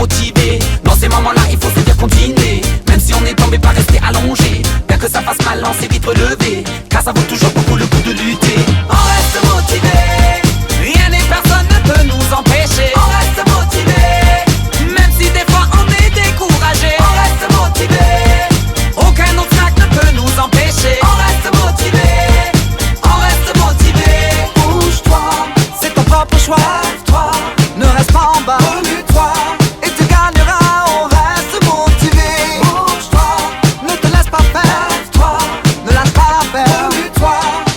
démotivé. Dans ces moments-là, il faut se dire continuer. Même si on est tombé, pas rester allongé. Bien que ça fasse mal, on s'est vite relevé. Car ça vaut toujours beaucoup le coup de lutter. On reste motivé. Rien et personne ne peut nous empêcher. On reste motivé. Même si des fois on est découragé. On reste motivé. Aucun obstacle ne peut nous empêcher. On reste motivé. On reste motivé. Bouge-toi, c'est ton propre choix. Lève-toi, ne reste pas en bas. Remue-toi et tu gagneras. On reste motivé. Bouge-toi, ne te laisse pas faire. Lève-toi, ne lâche pas l'affaire. Remue-toi,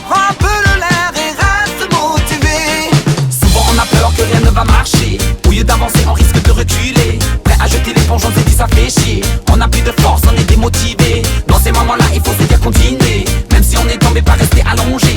prends un peu de l'air et reste motivé. Souvent on a peur que rien ne va marcher. Au lieu d'avancer on risque de reculer. Prêt à jeter l'éponge, on s'est dit ça fait chier. On a plus de force, on est démotivé. Dans ces moments-là il faut se dire continuer. Même si on est tombé, pas rester allongé.